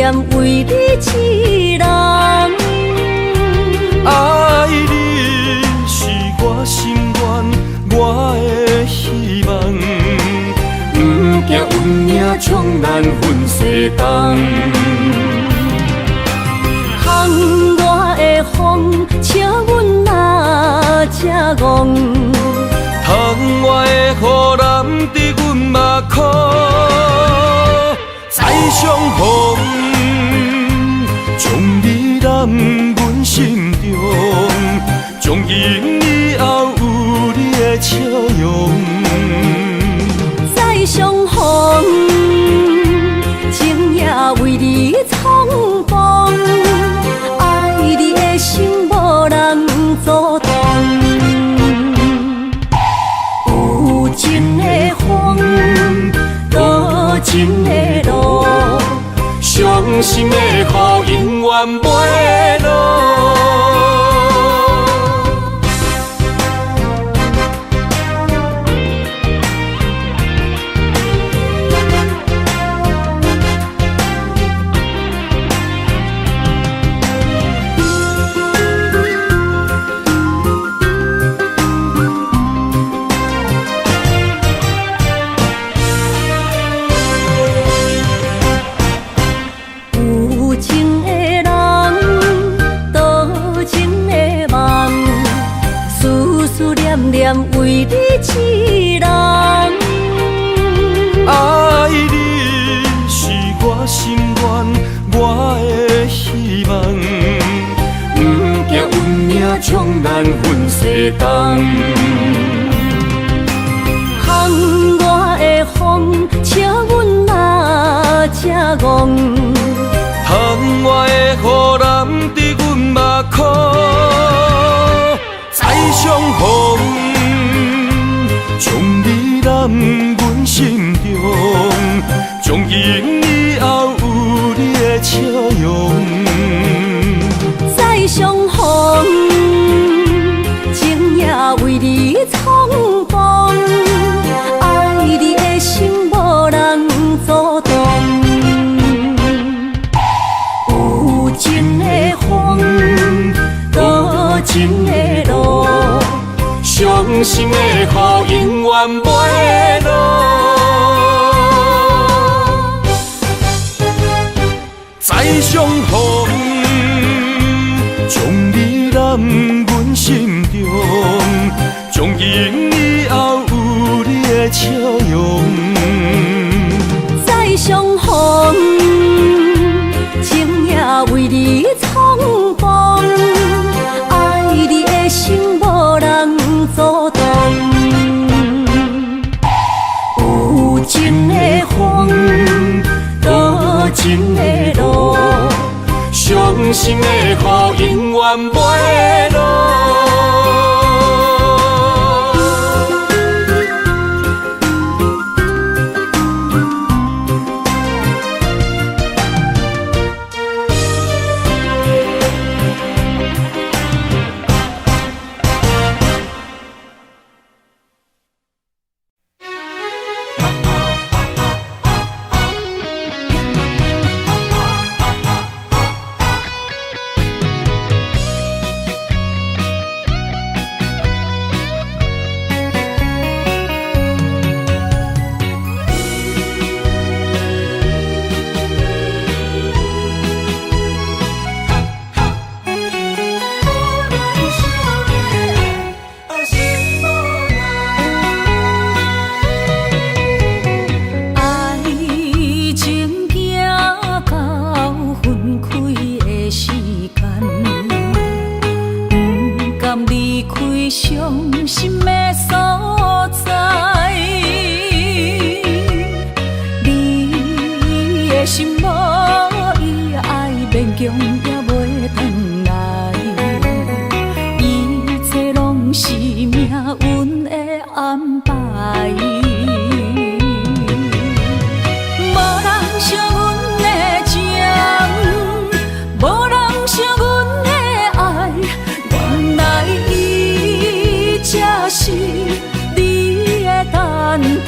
念为你一人。爱你是我心愿，我的希望。不惊运命将咱分西东。窗外的风，笑阮哪这戆。窗外的雨淋伫阮目眶，再相逢，将你揽阮心中，从今以后有你的笑容。再相逢，情也为你苍茫，爱你的心无人阻挡。有情的风，多情的路，伤心的雨永远袂落。为你一人，爱你是我心愿，我的希望。不惊运命将咱分西东。窗外的风，笑阮哪这戆。窗外的雨淋伫阮目眶，再相逢。将你揽阮心中，从今以后有你的笑容。再相逢，情也为你苍茫，爱你的心无人阻挡。有情的风，多情的路，伤心的雨永远袂落。再相逢，将你揽阮心中，从今以后有你的笑容。再相逢，情也为你苍茫，爱你的心无人阻挡。有情的风，多情的路，伤心的雨永远袂落。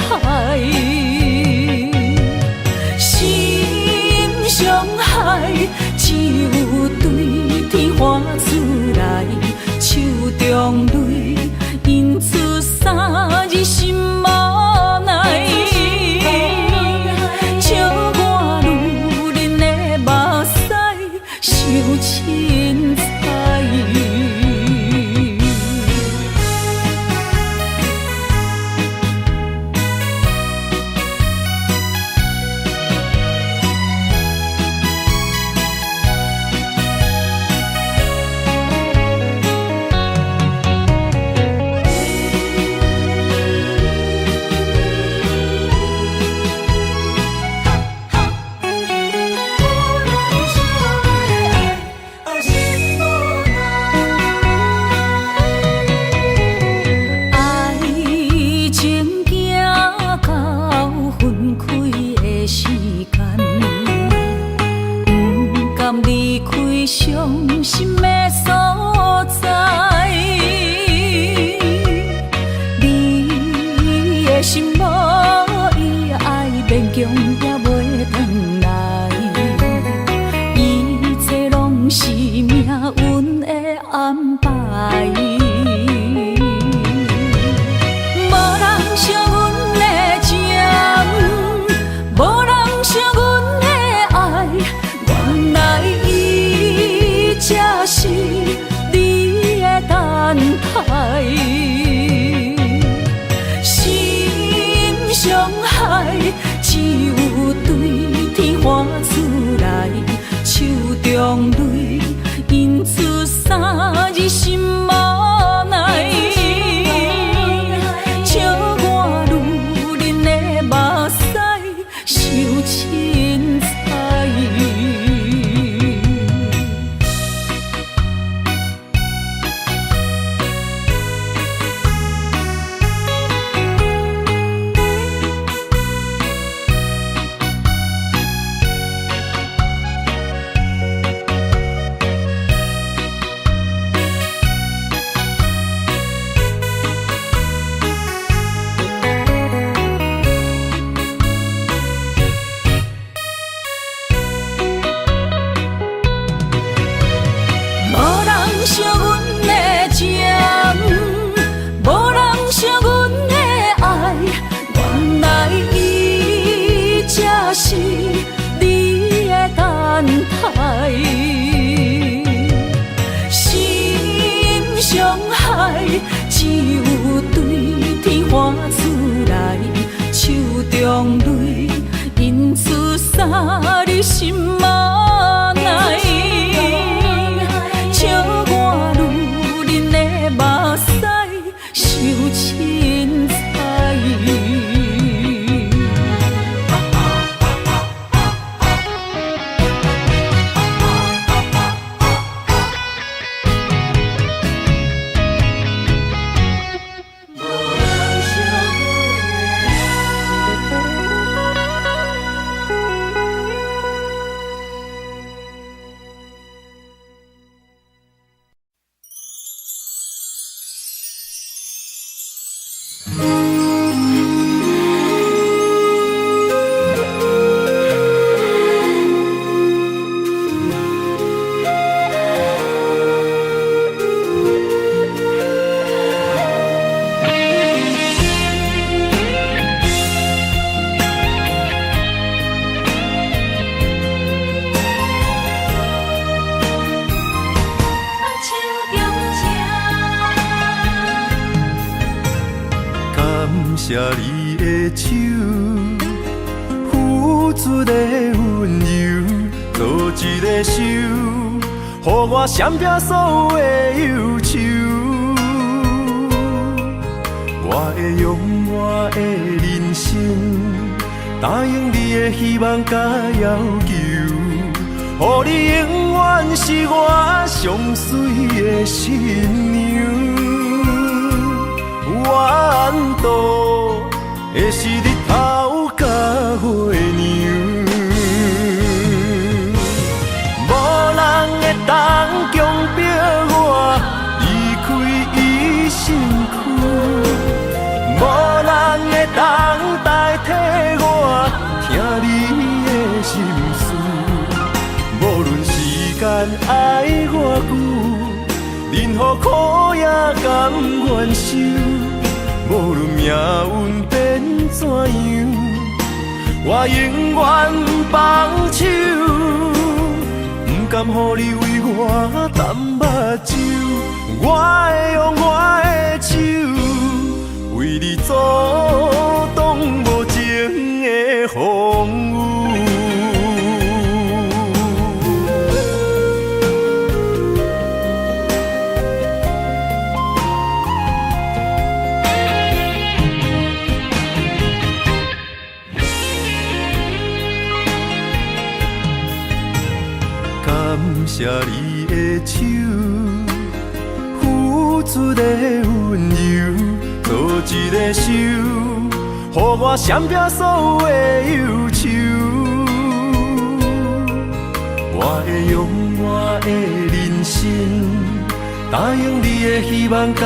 海，心上海。强也袂转来，一切拢是命运的安排。无人惜阮的情，无人惜阮的爱，原来伊才是你的等待。伤害只有对天喊出来，手中泪因出三字心无奈，笑我女人的目屎受凊彩。惜阮的情，无人惜阮的爱，原来伊才是你的等待。心伤害只有对天喊出来，手中泪因出三字心无奈。目屎受凊彩，谢你的手，付出的温柔，做一个手，予我闪避所有的忧愁。我会用我的人生，答应你的希望甲要求，予你永远是我上水的新娘。缘途会是日头甲月亮，无人会当强迫我离开伊身躯，无人会当代替我听你的心事。无论时间爱偌久，任何苦也甘愿受。无论命运变怎样，我永远放手，不甘予你为我淡目睭。我会用我的手，为你阻挡无情的风雨。感谢你的手，付出的温柔，做一个手，予我闪避所有的忧愁。我会用我的人生，答应你的希望甲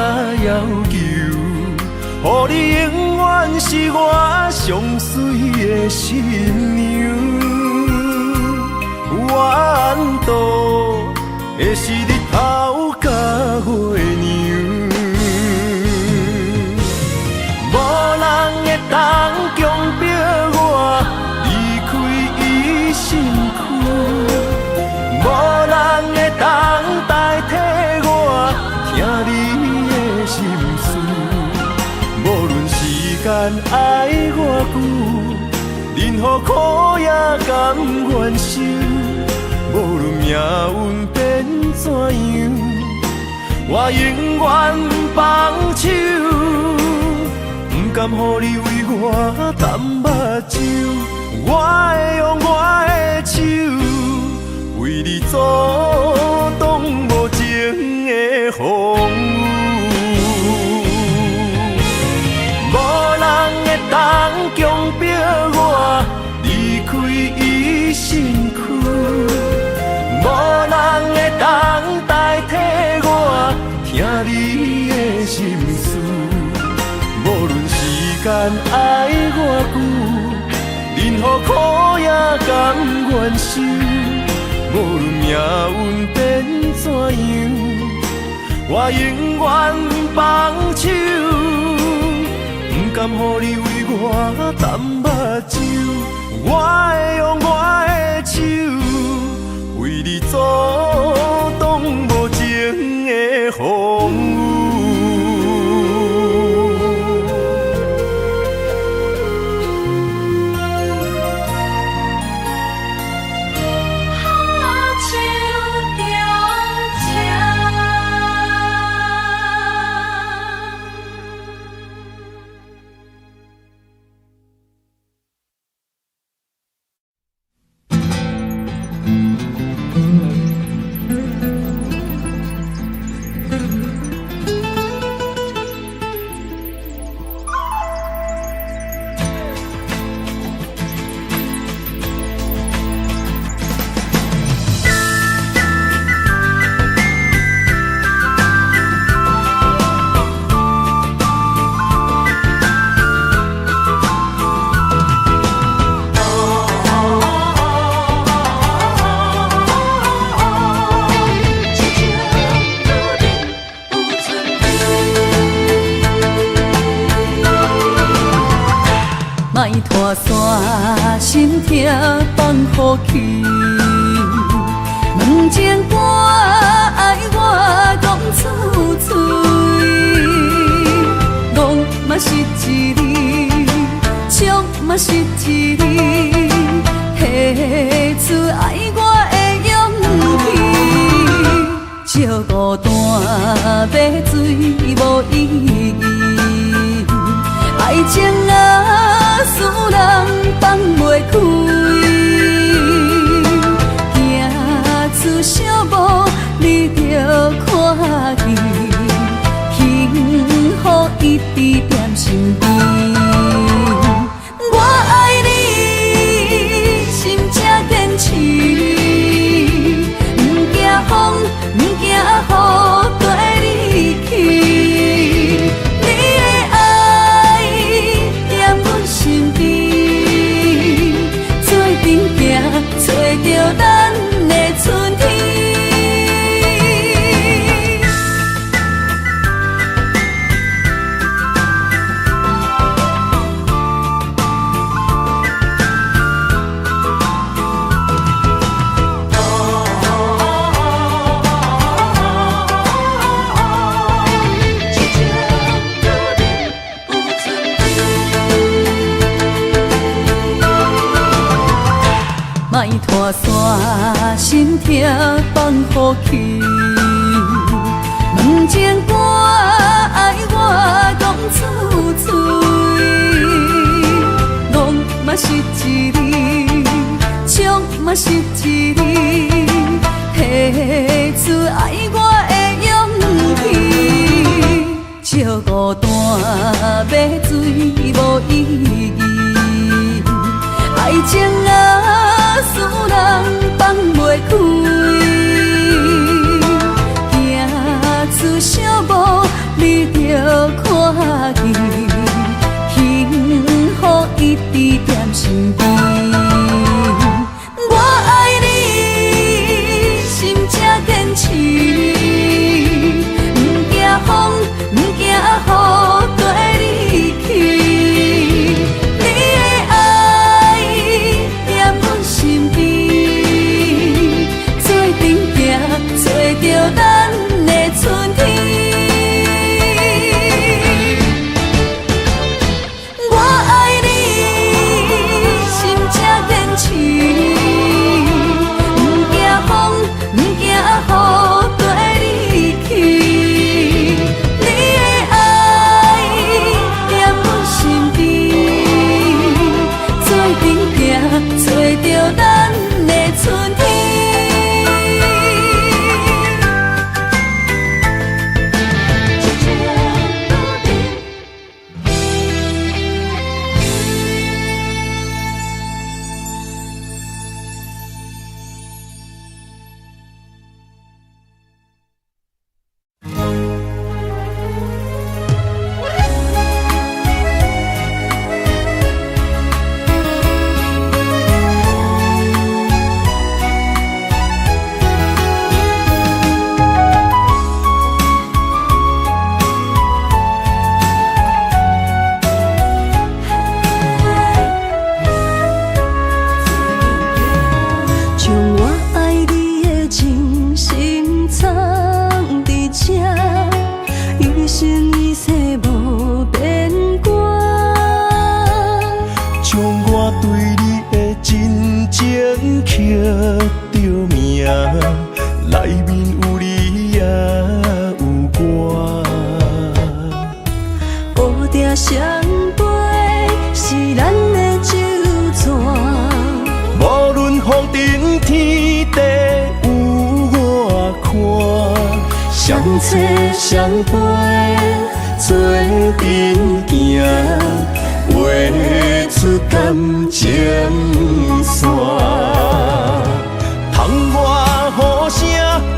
要求，予你永远是我上水的新娘。缘投的是日头甲月亮，无人会当强迫我离开伊身躯，无人会当代替我听你的心事。无论时间爱偌久，任何苦也甘愿受。无论命运变怎样，我永远放手，不甘予你为我淡目睭。我会用我的手，为你阻挡无情的风雨。无人会当强迫我离开伊身躯。无人会当代替我听你的心事，无论时间爱偌久，任何苦也甘愿受。无论命运变怎样，我永远放手，不甘予你为我淡目睭。我会用我的手，为你阻挡无情的风雨。莫拖山，心痛放乎去。问情歌爱我讲出嘴，戆嘛是一字，唱嘛是一字，提出爱我的勇气。照孤单要水无意义，爱情啊，使人放袂开，行出小步，你着看见，幸福一直踮身边。我爱你，心正坚持，不惊风，不惊雨，跟你去。找着咱的春天。莫拖山，心痛放乎去。问情歌爱我讲出嘴，戆嘛是一字，唱嘛是一字，提出爱我的勇气。照孤单要水无意义，爱情啊，使人放袂开，行出小步，你着看见。找着咱的春天。相陪做阵行，画出感情线。窗外雨声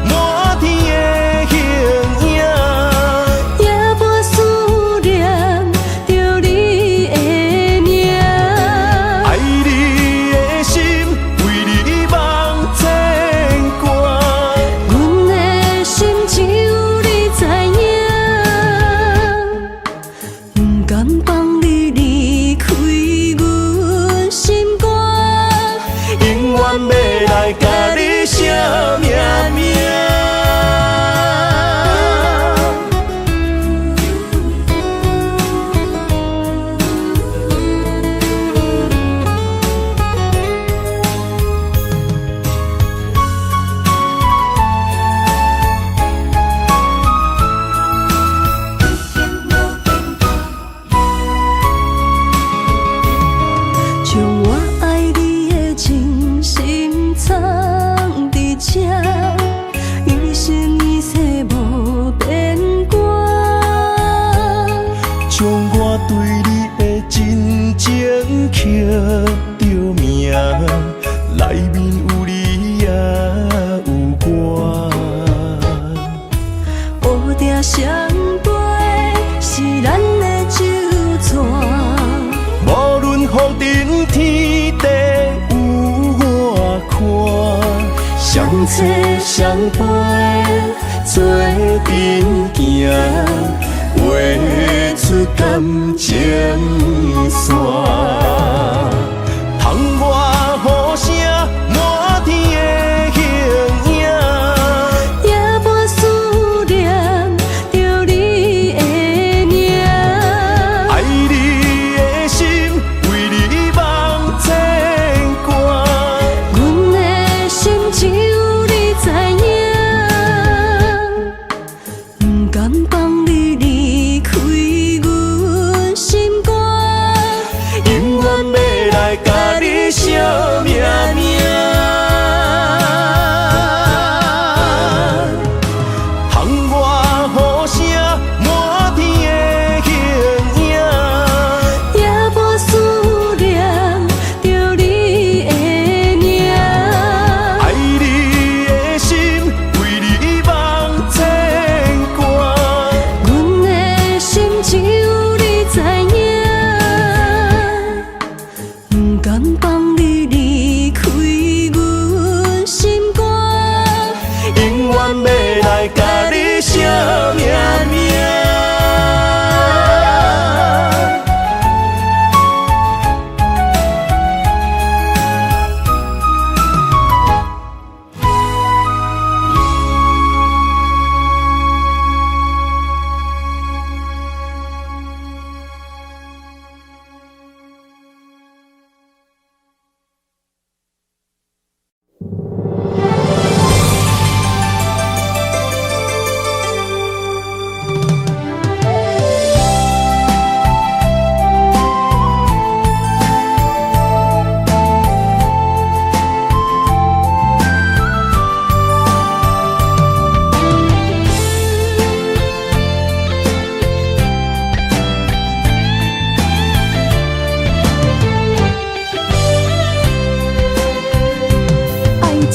满天的形影，夜半思念着你的名。爱你的心为你梦牵挂，阮的心只有你知影，不甘放你离开阮心肝，永远要来甲你写名名。将我爱你的真心藏伫这，一生一世无变卦。将我对你的真情刻着名，内面有你也有我。乌定相陪是咱的酒泉。无论风尘天地有我看，相扯相陪做阵行，画出感情线。窗外雨声满天的形影，夜半思念着你的名。爱你的心为你梦牵挂，阮的心只有你知影，不甘放你离开阮心肝，永远要来甲你写名名。窗外雨声满天的形影，夜半思念着你的名。爱你的心为你梦牵挂，阮的心只有你知影，不甘放你离开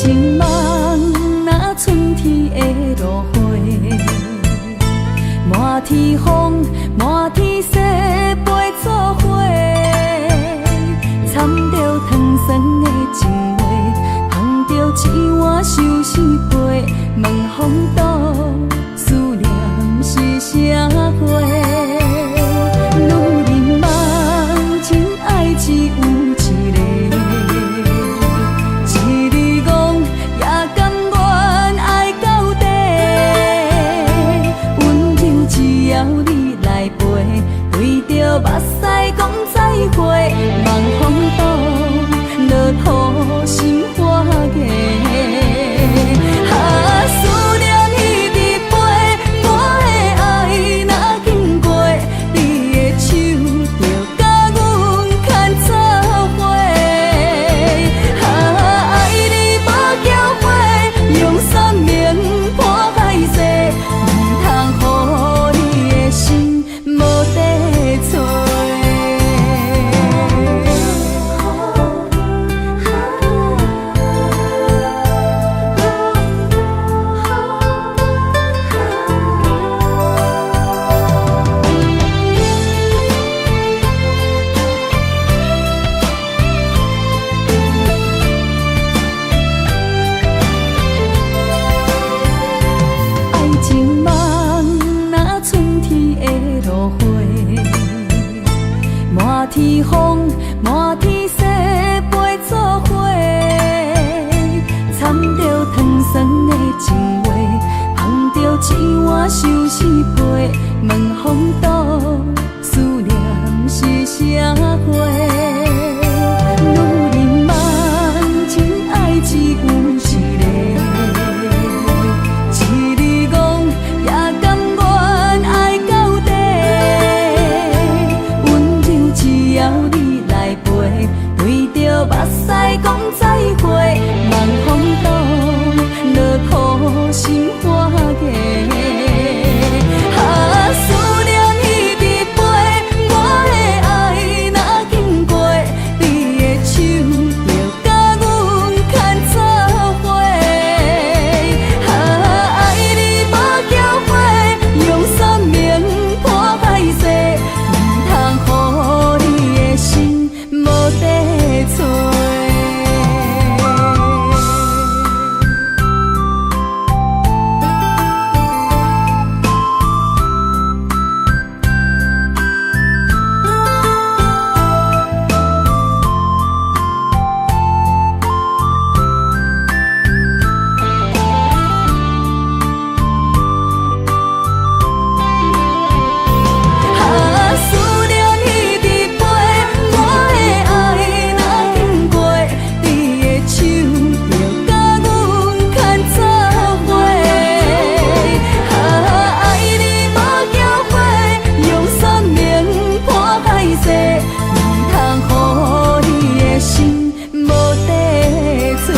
情梦若春天的落花，满天风，满天雪，陪作伙，掺着糖酸的情话，捧着一碗相思杯，问风度思念是啥货？女人梦真爱只有一个，一字讲也甘愿爱到底，温柔只要你来陪，对着目屎讲再会，望风度落雨心花芽。思念一直飞，我的爱若经过，你的手就甲阮牵做伙。爱你无缴费，用生命破海誓，唔通予你的心无地找。爱情梦若春天的落花，满天风，满天雪，陪作伙，掺着糖酸的情话，捧着一碗相思杯，问风度思念是啥货？女人梦真爱只有一个，一字讲也甘愿爱到底，温柔只要你来陪，对着目屎讲再会，望风度落雨心花芽。思念一直飞，我的爱若经过，你的手就甲阮牵做伙。爱你无缴费，用生命破海誓，唔通予你的心无地找。思念一直飞，我的爱若经过，你的手就甲阮牵做伙。爱你无缴费，用生命破海誓，唔通予你的心无地找。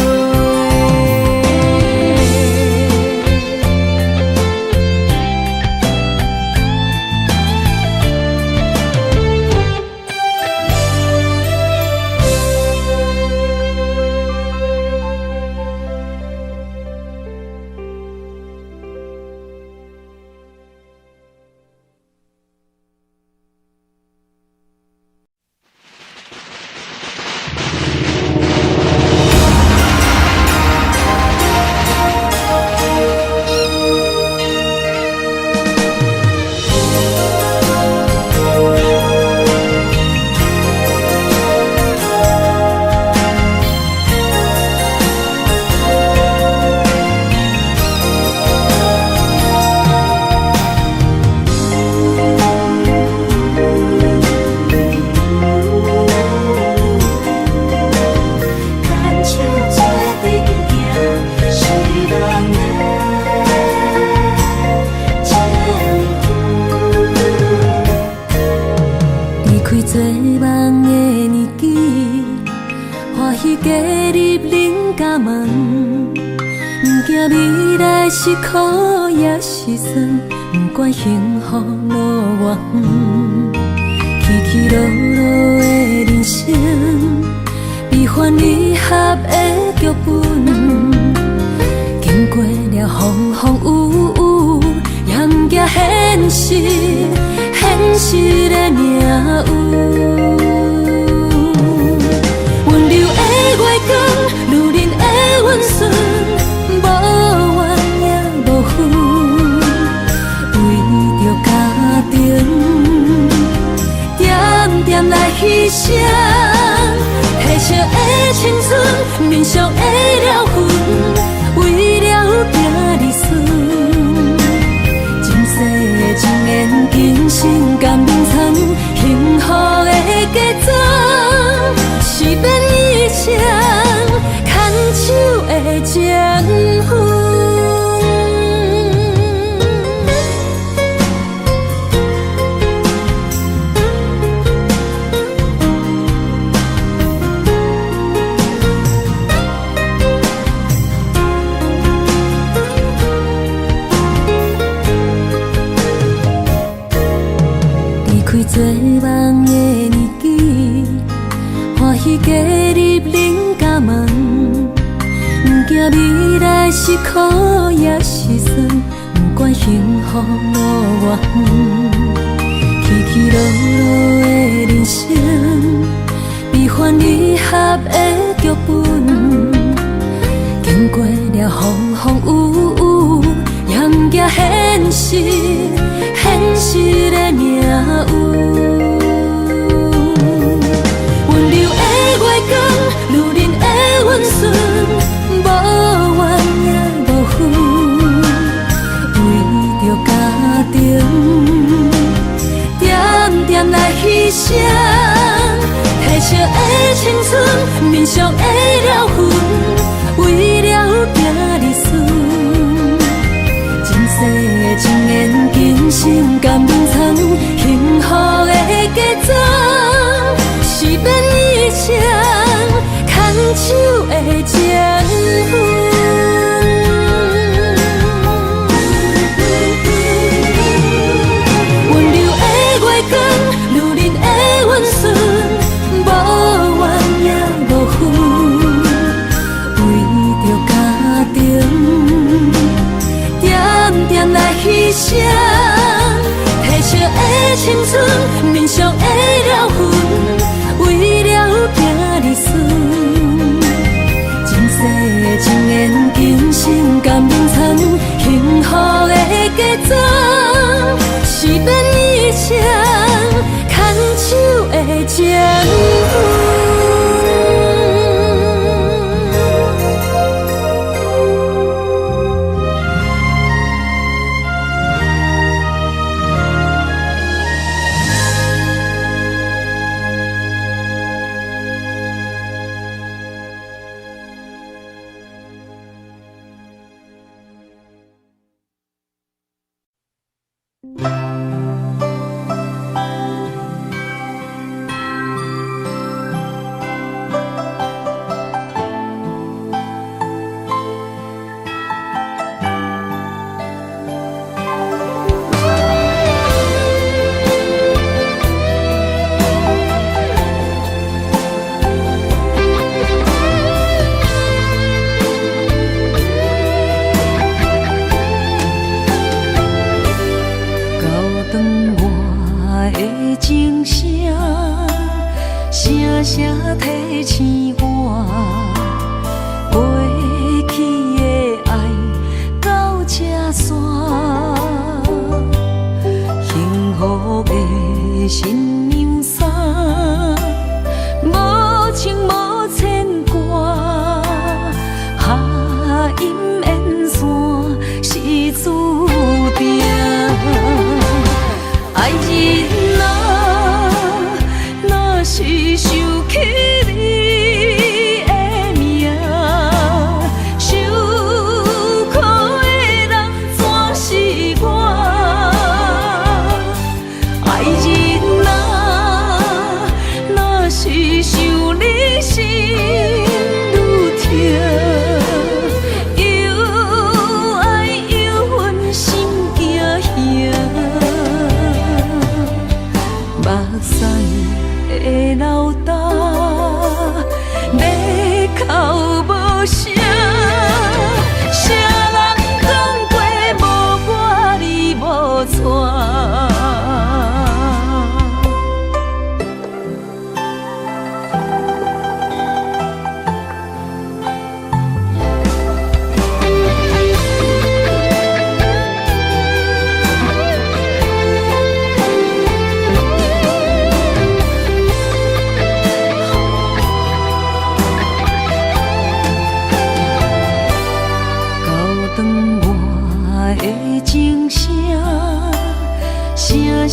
做梦的年纪，欢喜加入恁家门，不惊未来是苦也是酸，不管幸福路偌远，起起落落的人生，比悲欢离合的剧本，经过了风风雨雨，严加现实，现实的命运。温柔的月光，女人的温顺，无怨也无恨，为着家庭，点点来牺牲。褪色的青春，面上的了痕，为了拼儿孙。前世情缘，今生甘眠藏，幸福的家庄，是变以前牵手的情分。做梦的年纪，欢喜加入恁家门，不惊未来是苦也是酸，不管幸福路偌远，起起落落的人生，悲欢离合的剧本，经过了风风雨雨，严加现实，现实的命运。温柔的月光，女人的温顺，无怨也无恨，为着家庭，点点来牺牲。褪色的青春，面上的了痕，为了拼儿孙。前世情缘，今生甘眠藏，幸福的家庄，是变以前牵手的情分。温柔的月光，女人的温顺，无怨也无恨，为着家庭，点点来牺牲。褪色的青春，面上的了痕，为了拼儿孙。前世情缘，今生甘眠藏，幸福的家庄，是变以前牵手的情分。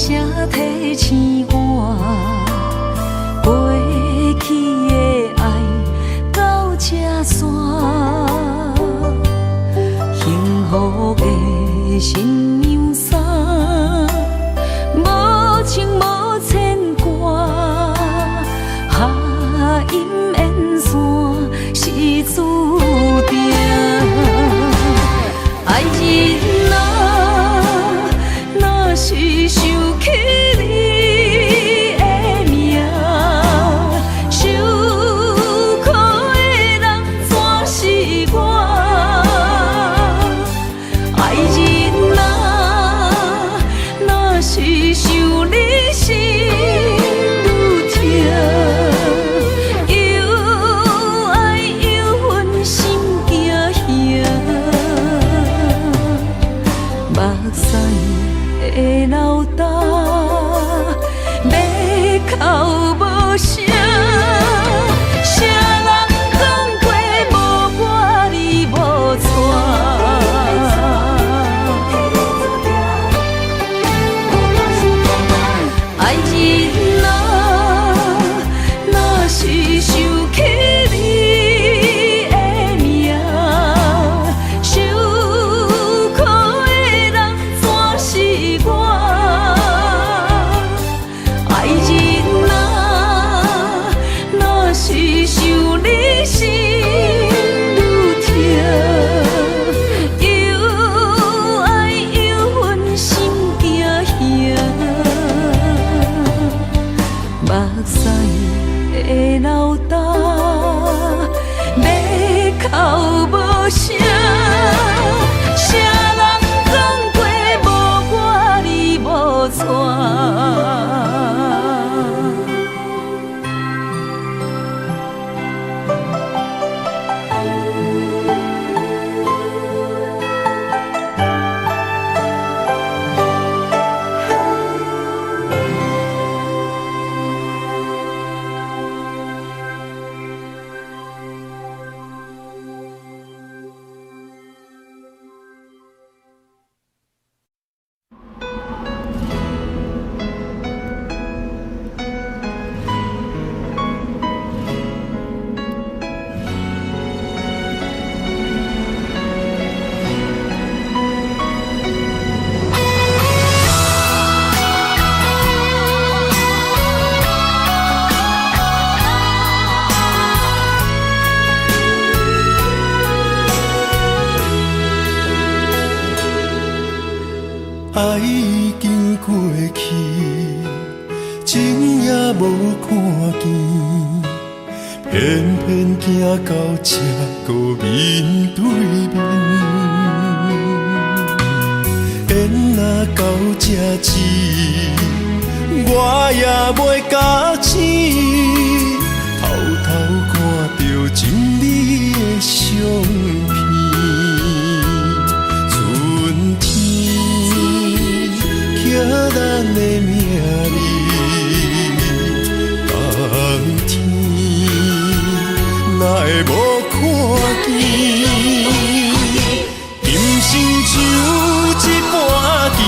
声提醒我，过去的爱到这线，幸福的新娘衫，无情无牵挂，下阴缘线是注定，爱人啊，若是想起你的名，受苦的人全是我。爱人啊，若是想你心愈痛，又爱又恨心惊吓，目屎的流干，要哭无声，谁人讲过无我你无带。爱人啊，若是想起你的名，受苦的人全是我。爱人啊，若是想你心愈痛，又爱又恨心惊吓，目屎的流干，要哭无声，谁人讲过无我你无带。爱已经过去，情也无看见，偏偏行到这个面对面。缘若到这止，我也袂甲醒，偷偷看到真美的相片。春天刻咱的名字，冬天哪会无看见？今生就一半棋，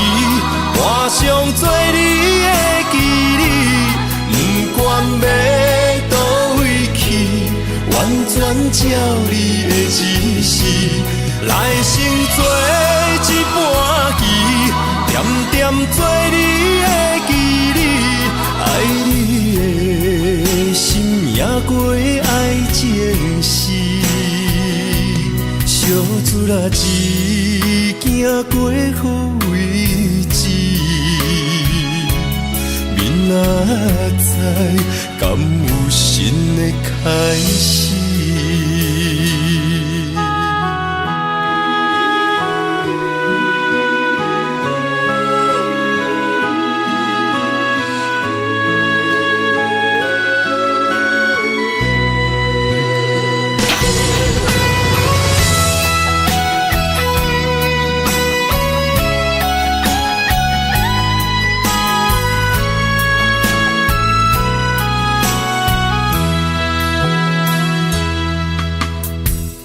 换上做你的记忆，不管要倒位去，完全照你的指示，来生做一半棋，点点做你的记忆，爱你的心也过爱情诗，小船啊一行过好位置，明仔载敢有新的开始？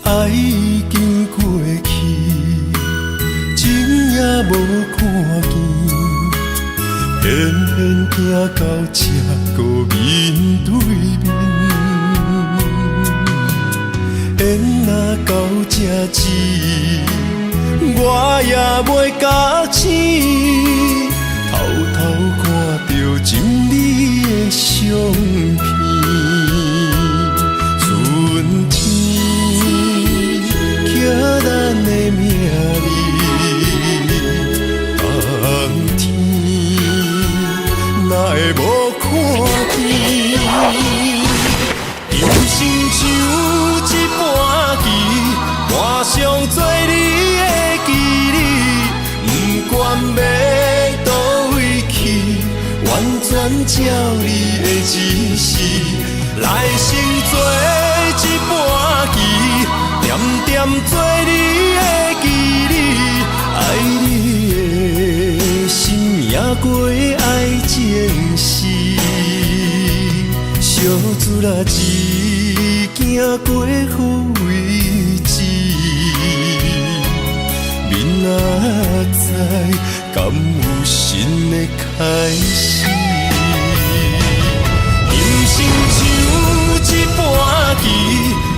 爱已经过去，情也无看见，偏行到这个面对面，缘若到这止，我也袂甲醒，偷偷看着情你的相片，春天寄咱的名字，冬天哪会无看见？人生像一盘棋，换上做你的记忆，不管要倒位去，完全照你的指示，来生做一盘棋，点点做你的记忆，爱你的心也过爱情事，小子啦一行过好位置，明仔载敢有新的开始？人生像一盘棋，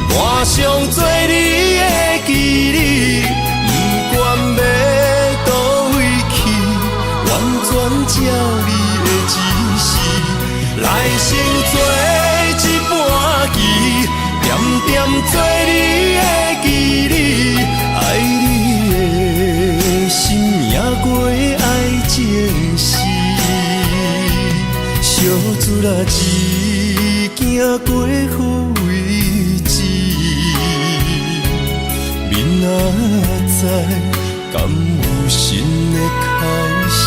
换上做你的记忆，不管要倒位去，完全照你的指示，来生做一盘棋，点点做你的记忆，爱你的心也过爱情事，小子啦一行过好位置，明仔载敢有新的开始？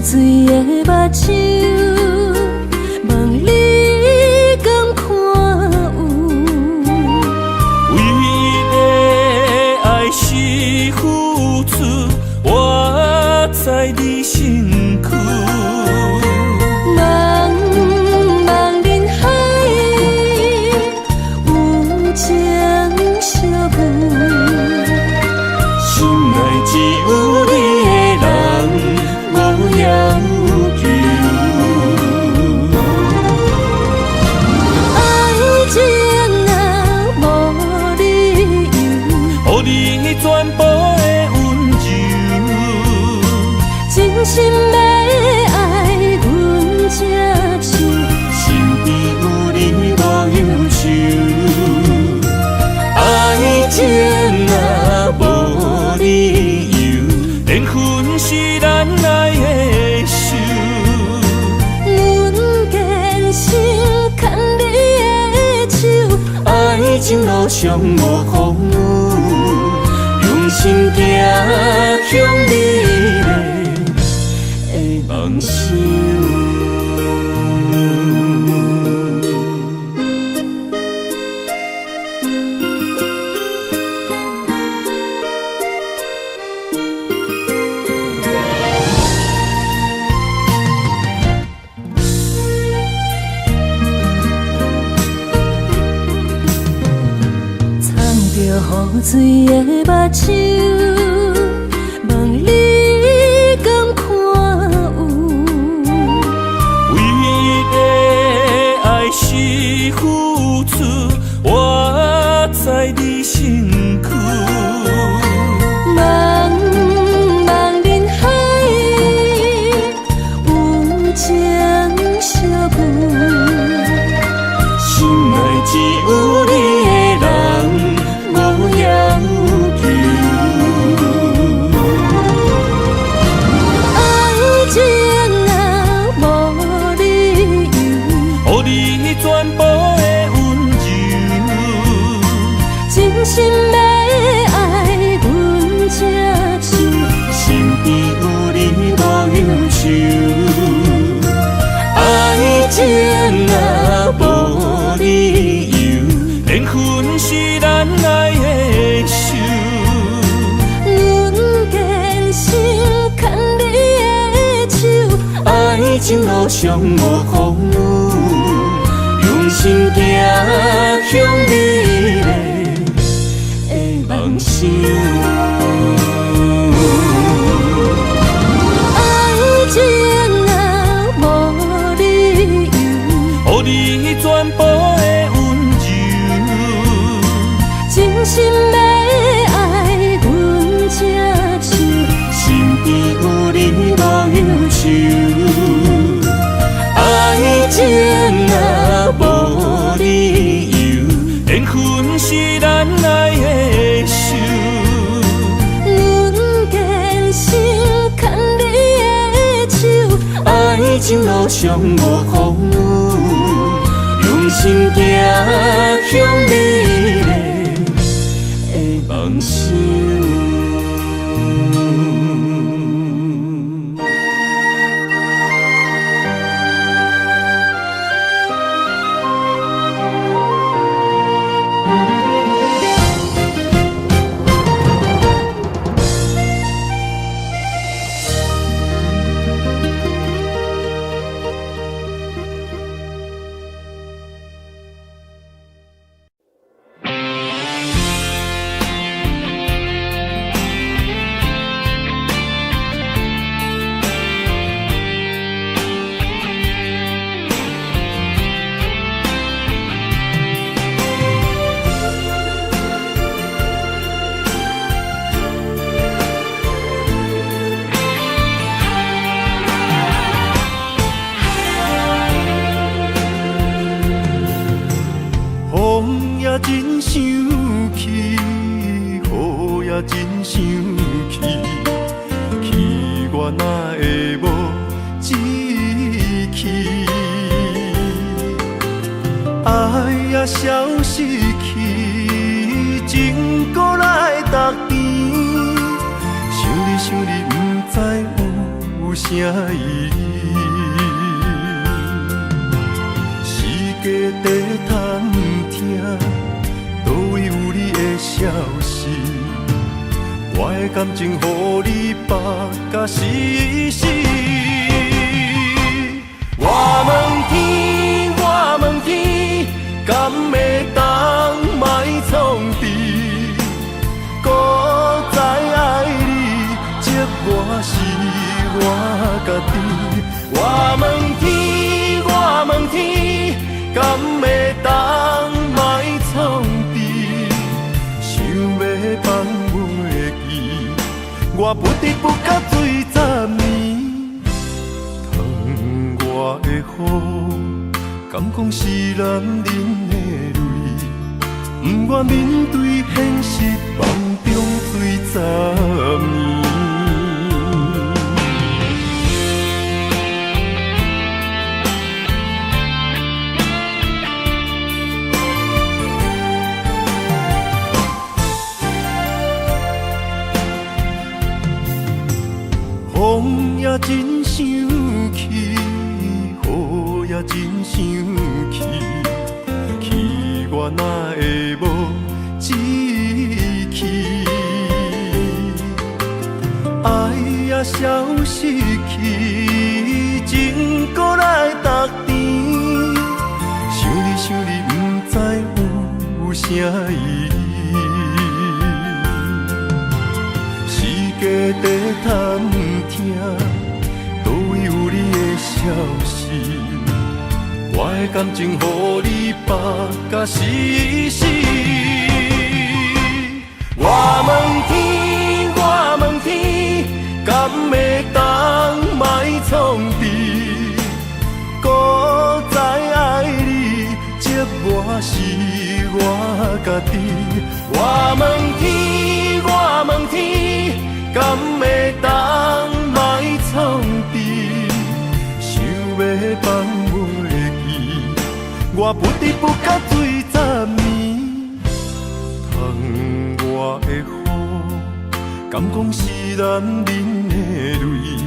水的目睭，问你敢看有？为了爱是付出，我在你身躯。茫茫人海，有情相伴，心内只有你的人。无要求，爱情若无理由，予你全部的温柔，真心要爱阮才像，身边有你无忧愁，爱情若无理由，连分是咱爱的手。阮坚信牵你的手，爱情路上无风雨，用心行向你的梦想。雨水的目睭，问你敢看有？为了爱是付出，我在你身躯。茫茫人海，有情心要爱阮才手，身边有你无忧愁，爱情若无理由，缘分是咱爱的手。阮坚守牵你的手，爱情路上无风雨，用心行向美丽的梦想。爱情若无理由，予你全部的温柔，真心要爱阮才手，身边有你无忧愁。爱情若无理由，缘分是咱爱的手。阮坚守牵你的手，爱情路上无风雨，用心行向美丽的梦想。风也真生气，雨也真生气，气我哪会无志气？爱也消失去，情搁来逐甜。想你，不知有啥意义。世界地探听，倒位有你的消息？我的感情，予你绑甲死死。我问天，我问天，敢会当莫创治？搁再爱你，这我是我家己。我问天，我问天，敢会当莫创治？想要放袂记，我不得不甲水10年。窗外的雨，敢讲是男人的泪？不愿面对现实，梦中水10年。风也真生气，雨也真生气，气我哪会无志气？爱也消失去，情搁来逐甜。想你，不知有啥意义？世界地探听，倒位有你的消息？我的感情，予你绑甲死死。我问天，我问天，敢会当莫创治？搁再爱你，这我是我家己。我问天，我问天，敢会当莫创治？想要放袂记，我不得不甲水10年。窗我的雨，敢讲是男人的泪，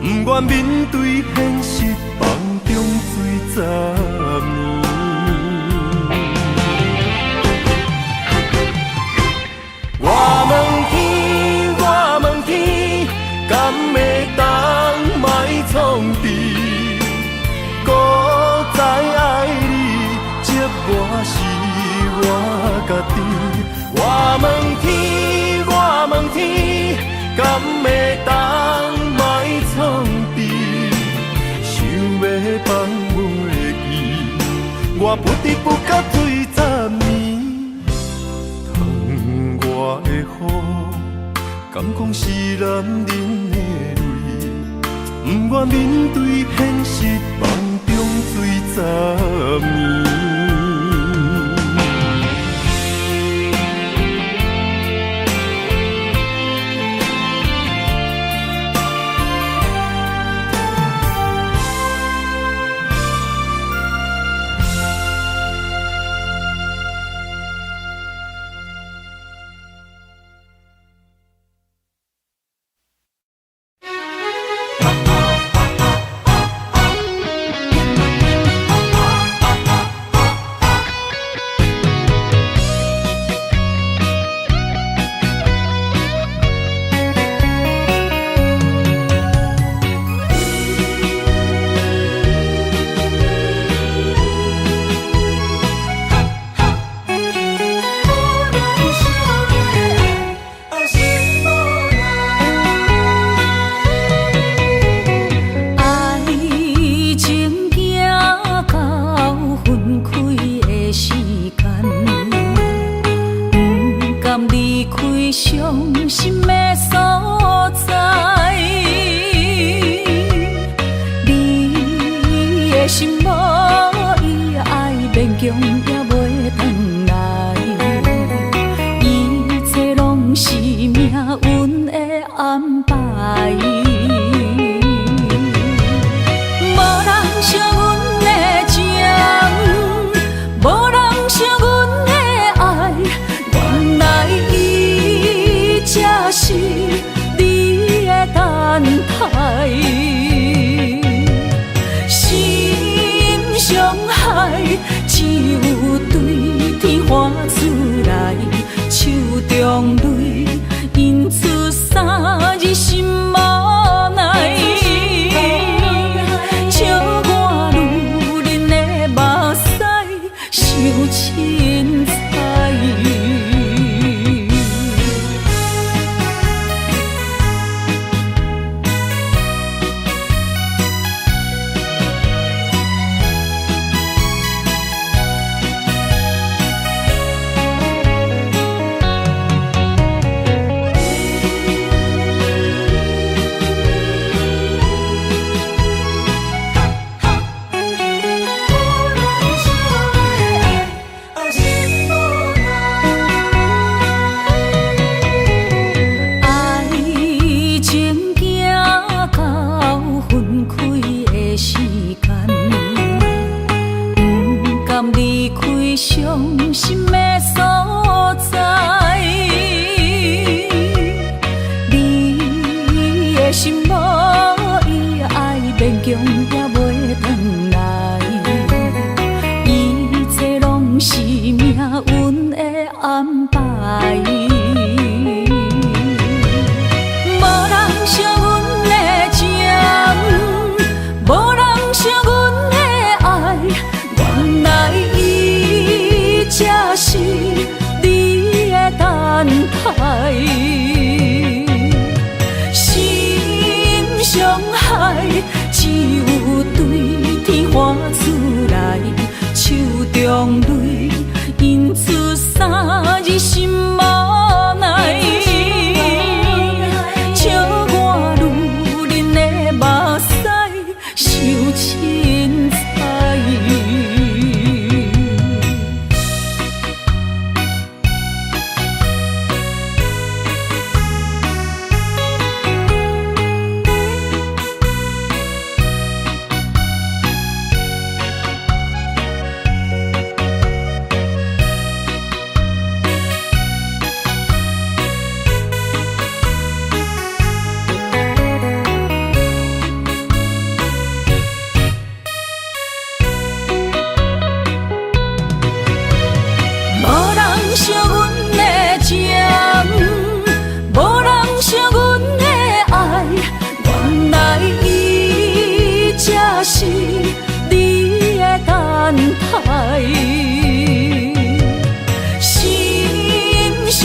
不愿面对现实，梦中水十年。我问天，我问天，敢会当卖创治？孤在爱你，寂寞是我家己。我问天，我问天，敢会当卖创治？想要放袂记，我不得不甲水十年。窗外的雨，敢讲是男人的泪，不愿面对现实，梦中水十年。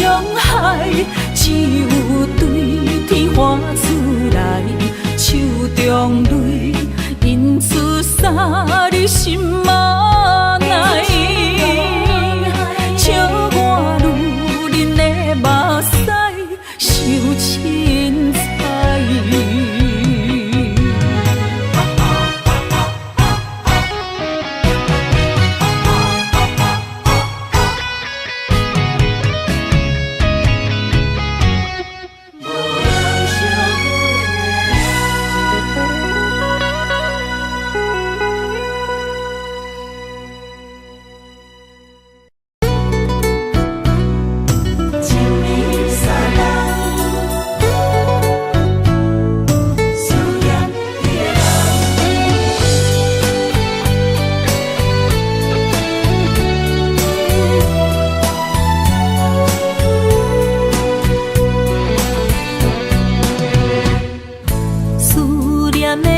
伤害，只有对天花出来，手中泪印出啥你心嘛奈，笑我女人的目屎受凊彩。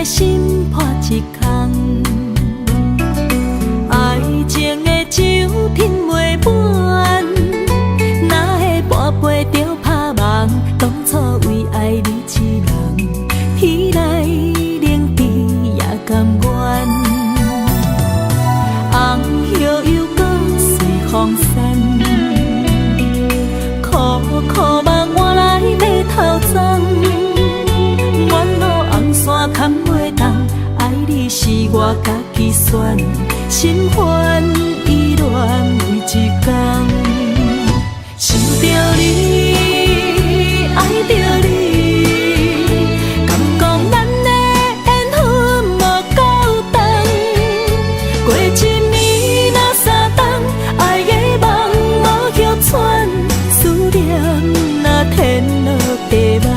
心破一空，爱情的酒品袂满，哪会跋杯着拍梦？当初为爱你一人，天来冷滴也甘愿。红叶又搁随风散，苦苦梦换来马头鬃。山坎袂动，爱你是我家己选，心烦意乱为一天。想着你，爱着你，敢讲咱的缘分无够长？过一暝若三冬，爱的梦无许喘，思念若天落地网。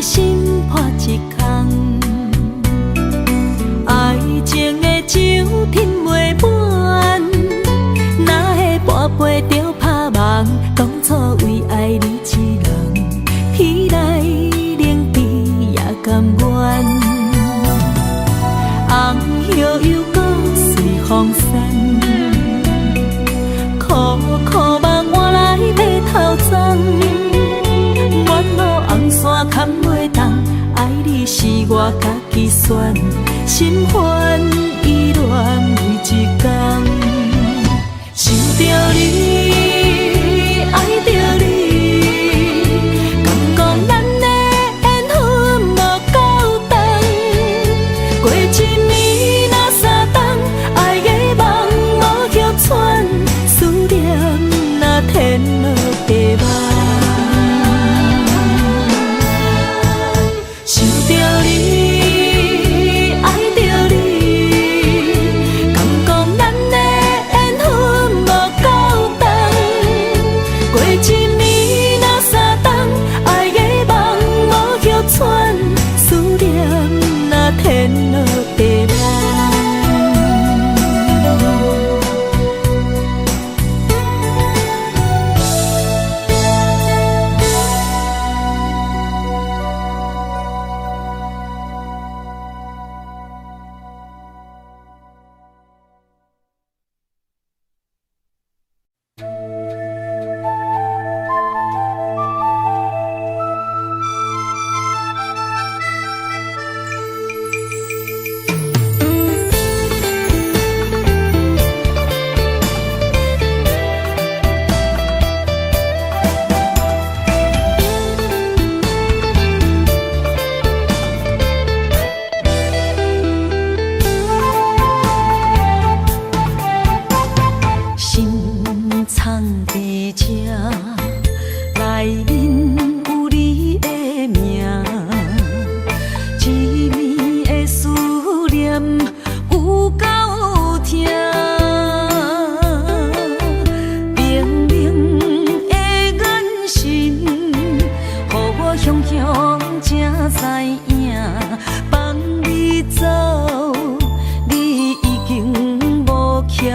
心破一空，爱情的酒品袂满，哪会跋杯着拍梦？当初为爱你一人，天来冷滴也甘愿。红叶又搁随风散，苦苦梦换来马头鬃。远路红山坎袂动，爱你是我家己选，心烦意乱为一天。想着你，爱着你，敢讲咱的缘分无够长？过一暝若三冬，爱的梦无许喘，思念若天落地网。想着你，爱着你，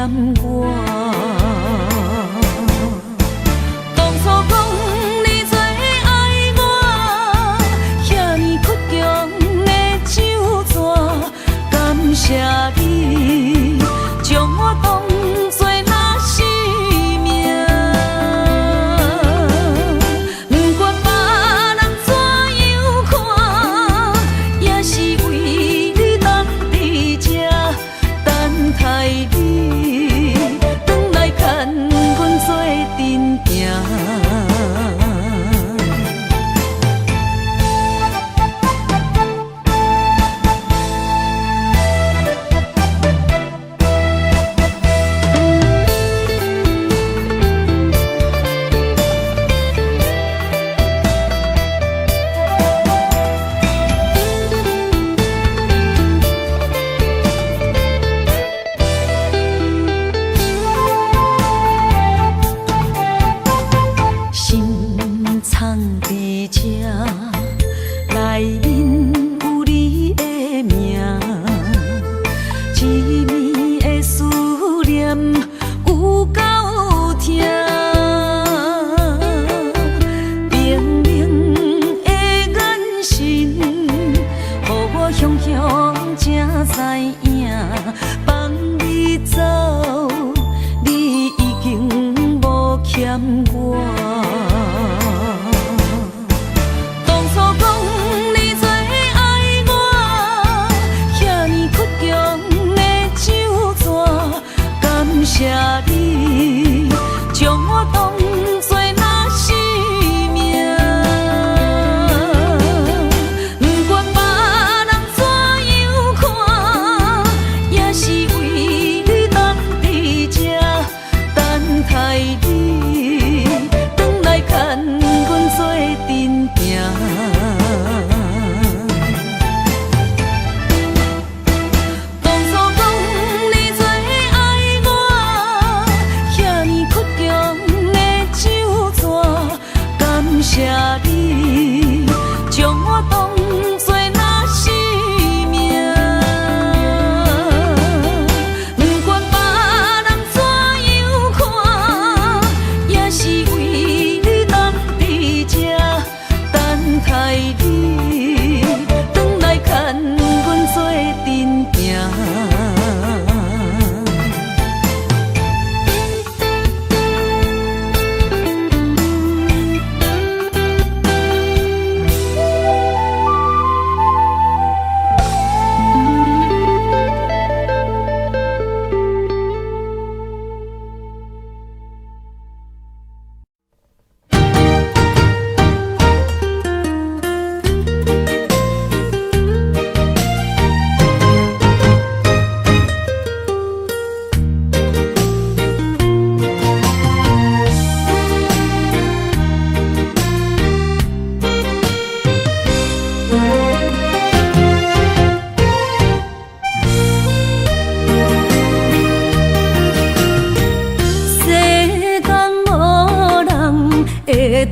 我。当初讲你最爱我，遐尼倔强的手纸，感谢你将我当作那生命。不管别人怎样看，也是为你等伫这，等待你转来牵阮做阵行。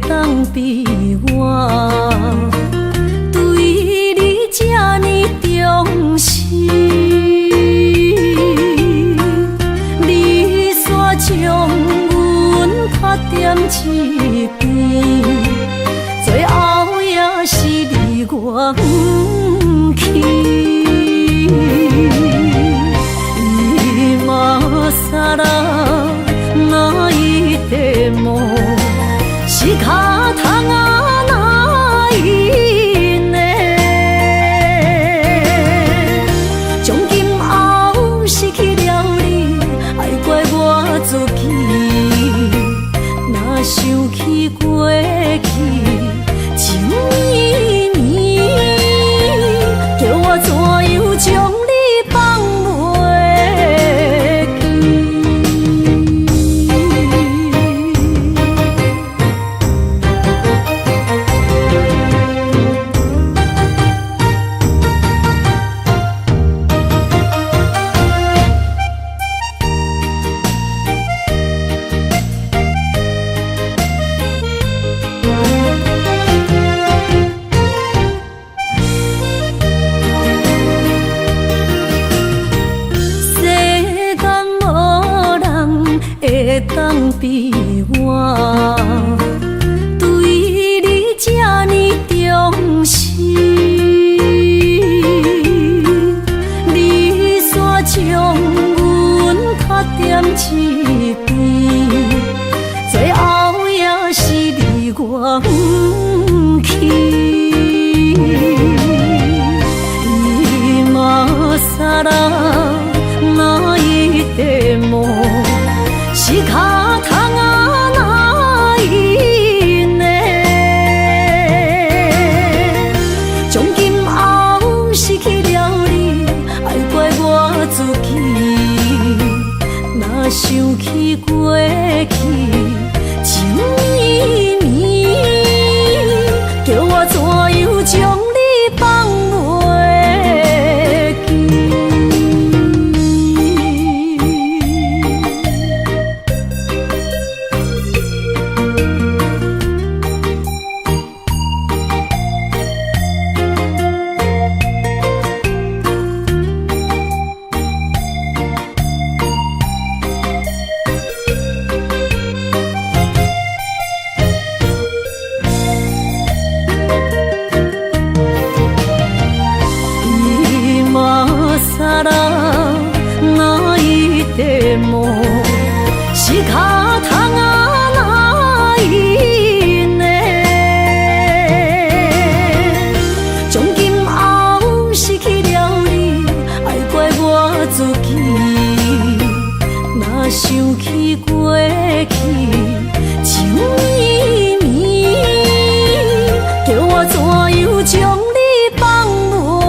当比我对你这呢重视，你煞将阮拍点一边，最后也是离我不去。今ら泣いても仕方がないね。从今后失去了你，爱怪我自己。若想起过去情绵绵，叫我怎样将你放袂记？当比我对你这呢重视，你煞将阮较点一边，最后也是你我不去。今さら泣いても仕方がないね。从今后失去了你，爱怪我自己。若想起过去情绵绵，叫我怎样将你放袂？想起过去情绵绵，叫我怎样将你放袂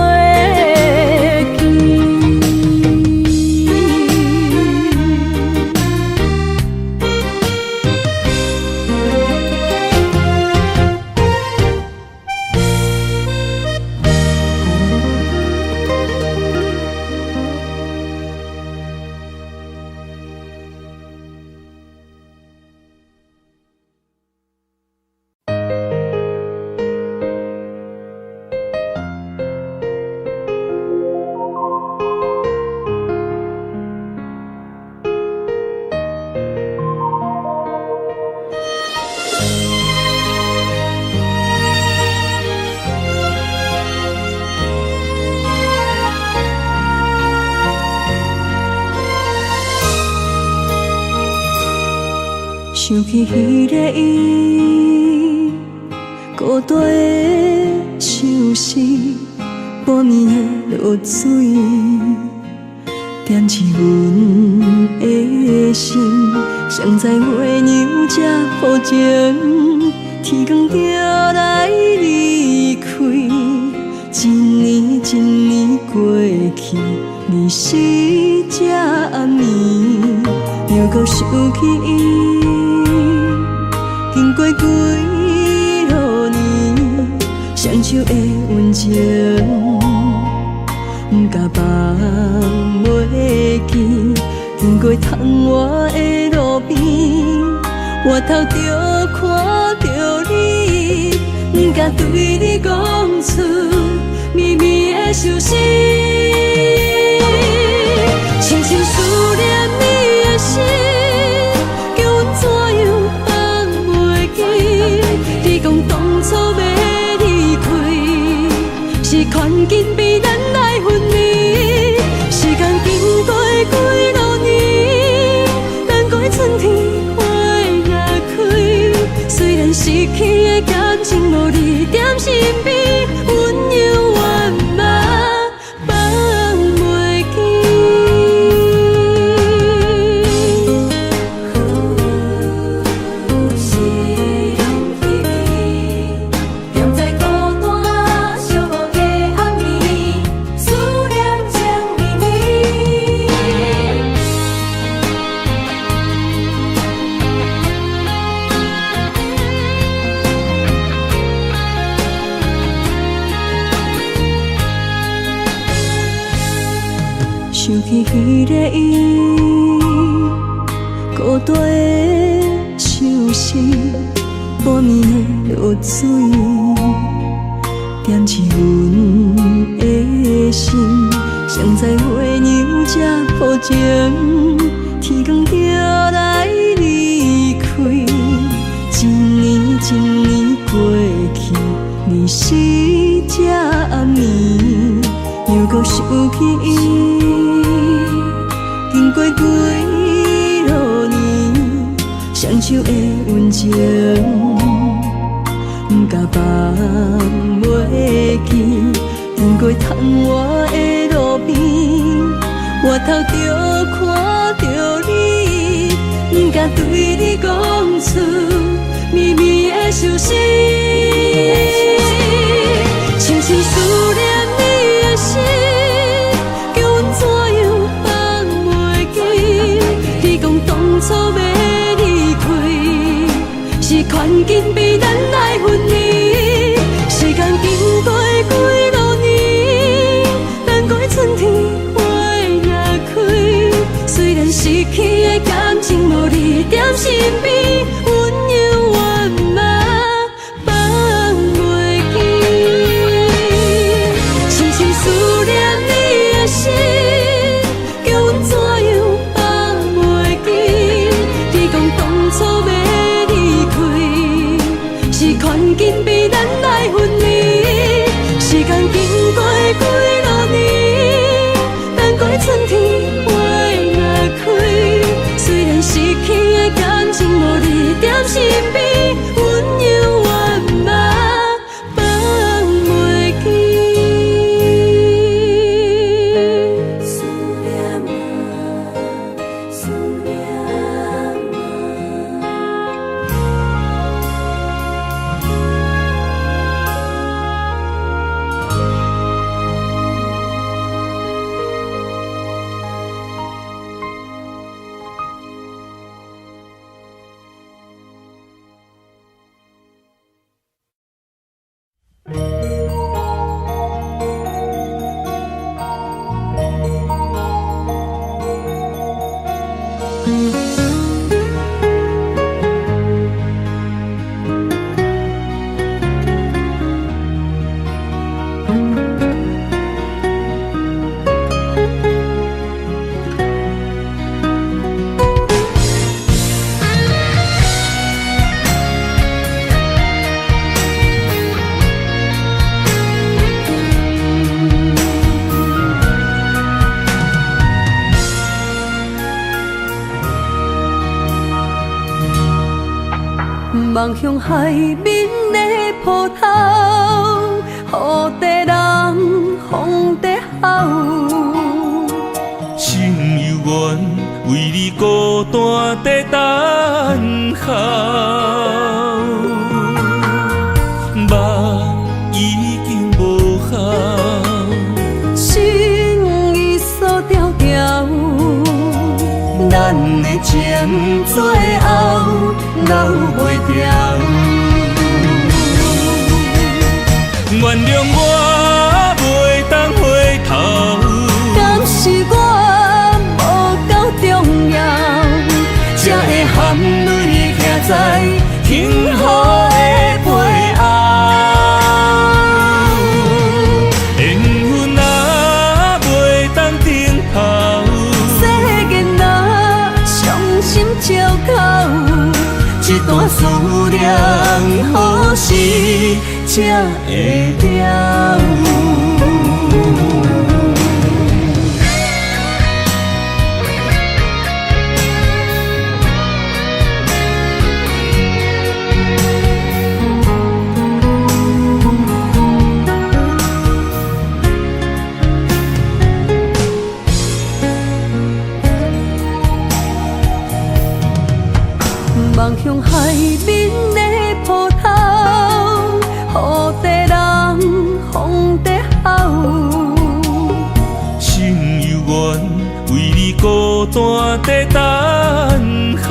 想起彼个伊，孤单的相思，半暝的落水，点起阮的心。谁知月娘这抱情，天光就来离开。一年一年过去，你是这暗暝，又搁想起伊。经过几落年，双手的温情，不敢放袂记。经过窗外的路边，我头就看到你，不敢对你讲出秘密的心事，深深思念你的心。是看见被咱来分离，时间经过几落年，等过春天花也开。虽然失去的感情无你踮身边，温柔圆满放袂想起彼个伊，孤单的相思，半暝的落水，点起阮的心。谁知月娘这抱情，天光就来离双手的温情，不甲放袂记。经过窗外的路边，我头就看着你，不敢对你讲出绵绵的相思。深深思念你的心，叫阮怎样放袂记？你讲当初要离开，是权紧被咱来分离。时间经过几多年，等待春天花若开。虽然失去的感情无你踮身边，温柔我嘛放袂记。深深思念你的心，叫阮怎样放袂记？你讲当初要离开，是权紧被咱来分离。时间经过几多年，等待春天花若开。虽然失去的感情无你踮身边，温柔我嘛放袂记。思念啊，思念望向海面的波涛，雨地人，风地吼。心犹原为你孤单在等候，梦已经无效，心已锁条条。咱的情最后留袂掉。原谅我袂当回头，敢是我无够重要，才会含泪徛在幸福的背后。缘分啊袂当停靠，世间若伤心借口，一段思念何时才会了？望向海面的波涛，雨地人，风地吼。心犹原为你孤单在等候，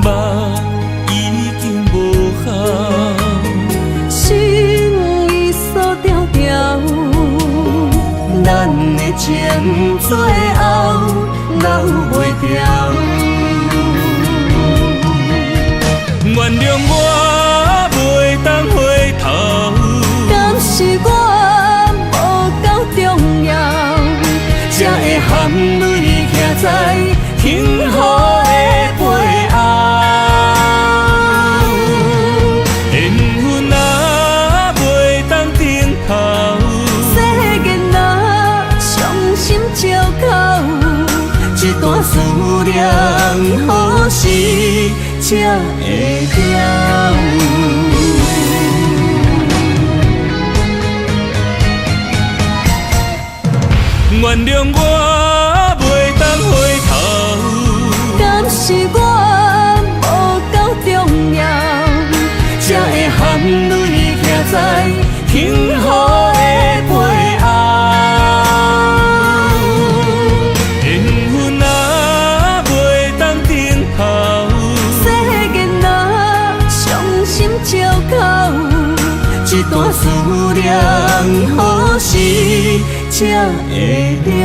梦已经无效，心已锁条条。咱的情最后留袂掉。原谅我袂当回头，敢是我无够重要，才会含泪徛在幸福的背后。缘分啊袂当停靠，世间若伤心借口，一段思念，何时才会了？原谅我袂当回头，敢是我无够重要，才会含泪徛在幸福的背后？缘分啊袂当等候，世间若伤心借口，一段思念，何时才会了？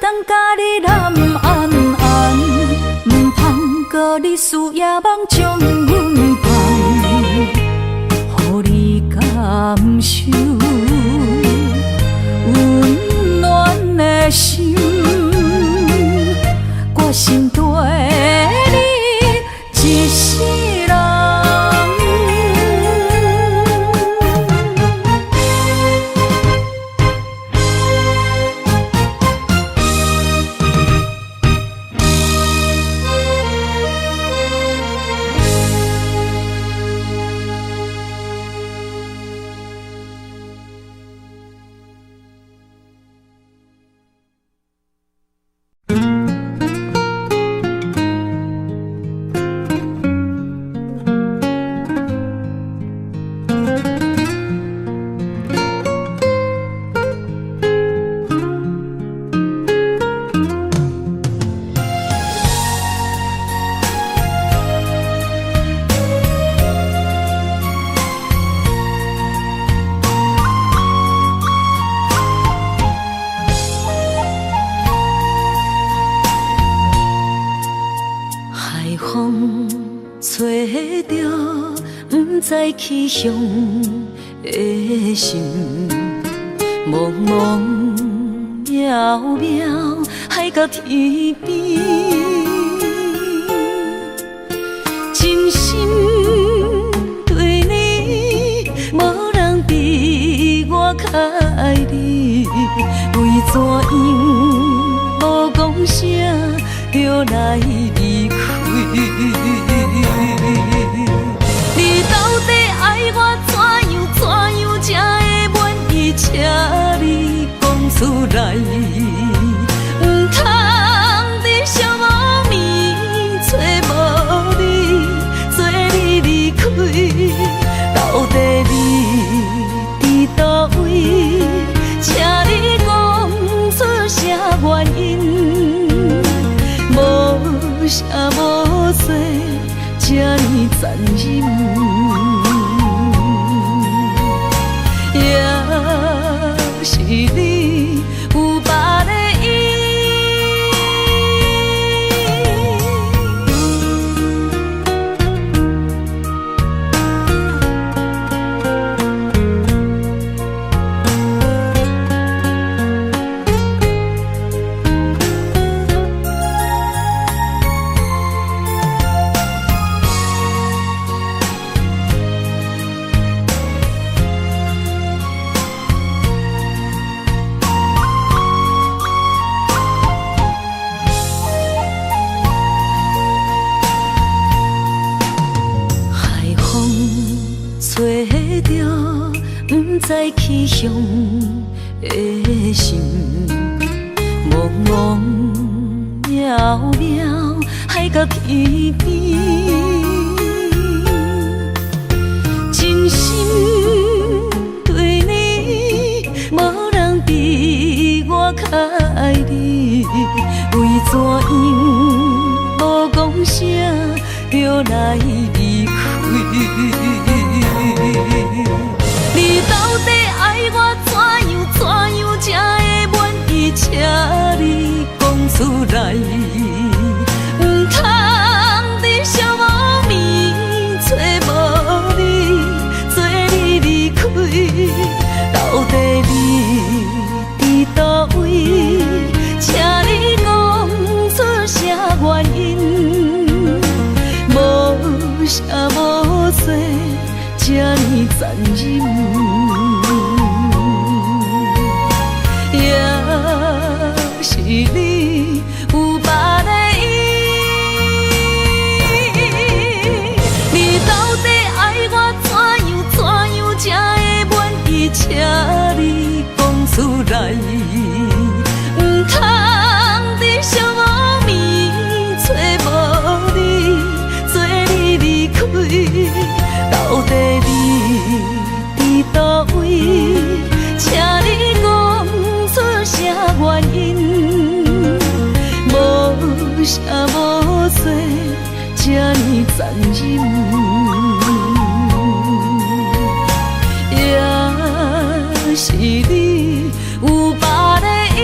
当甲你揽安安，唔通搁你思夜梦将阮放，予你感受温暖的心，决心对你一世人。在气象的心，茫茫渺渺海角天边，真心对你，无人比我较爱你。为怎样无讲声就来离开？你到底爱我怎样才会满意？请你讲出来，唔通在寂寞暝找无你，做你离开。到底你伫倒位？请你讲出啥原因？无啥无做。这呢残忍，也是你有别的意。在气象的心，茫茫渺渺海角天边，真心对你，无人比我较爱你。为怎样无讲声就来离开？你到底爱我怎样才会满意？请你讲出来，唔通在寂寞暝找无你，做你离开。到底你伫倒位？请你讲出啥原因？无啥无做。这呢残忍，也是你有别的意。你到底爱我怎样才会满意？请你讲出来，唔通在寂寞暝找无你，做你离开。到底你伫倒位？请你讲出啥原因？无啥无做，这呢残忍，也是你有别的意。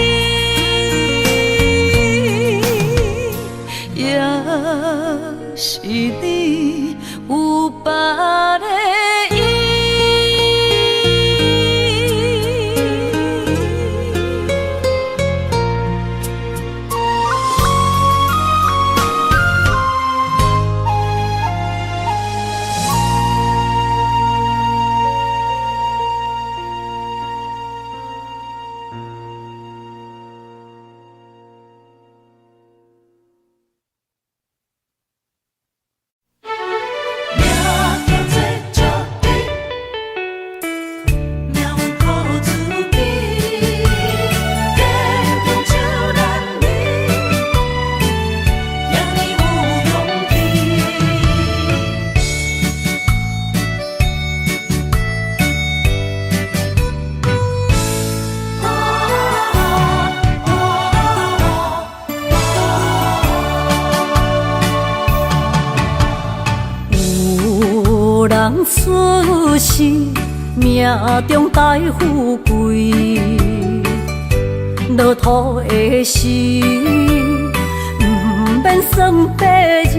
人出世，命中带富贵，落土的时，不免算白字。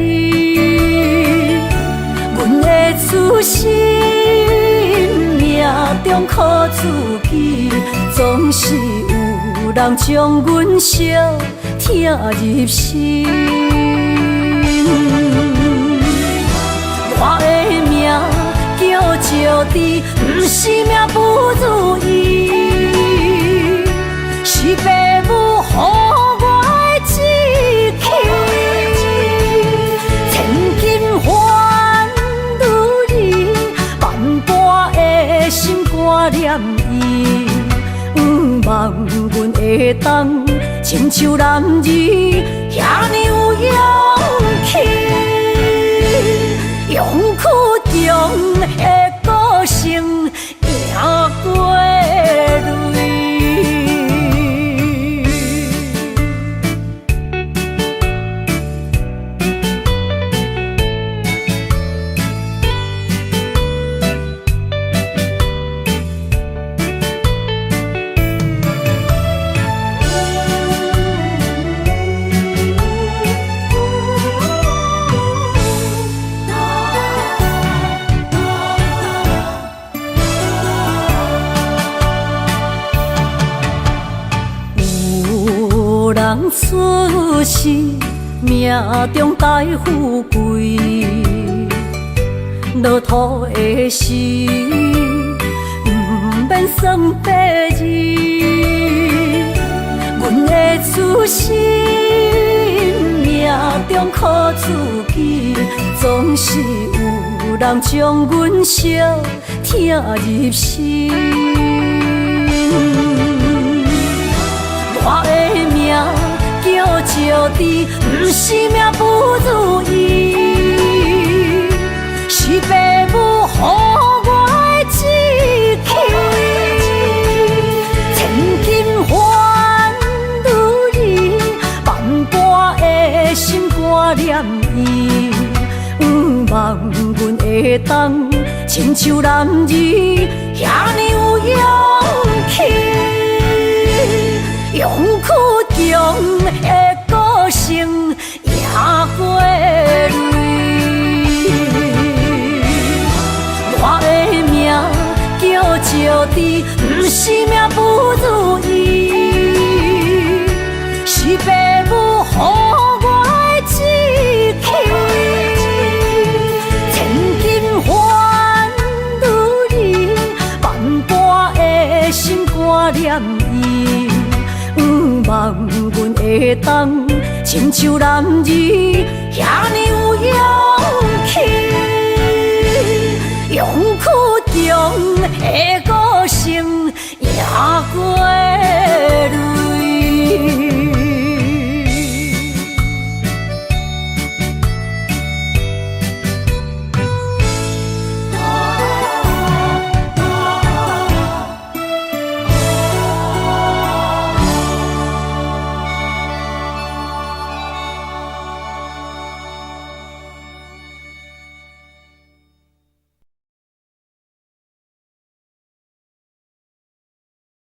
阮的出身，命中靠自己，总是有人将阮惜听入心。我的命叫石地，不是命不如意，是父母予我的志气。千金换如意，万般的心挂念伊，望阮会当亲像男儿遐尼有勇气。勇屈强的个性，赢过泪。人出世，命中带富贵，落土的时，不免算白字。阮的出身，命中靠自己，总是有人将阮惜听入心。我的命叫石地，不是命不如意，是父母予我的志气。千金换如意，万般的心挂念伊，望阮会当亲像男儿遐尼有勇气。勇屈强的个性，赢过泪。我的命叫石地，不是命不如意，是父母予我的志气。千金换如意，万般的心挂念伊。望阮会当亲像男儿遐尼有勇气，勇屈强的个性赢过泪。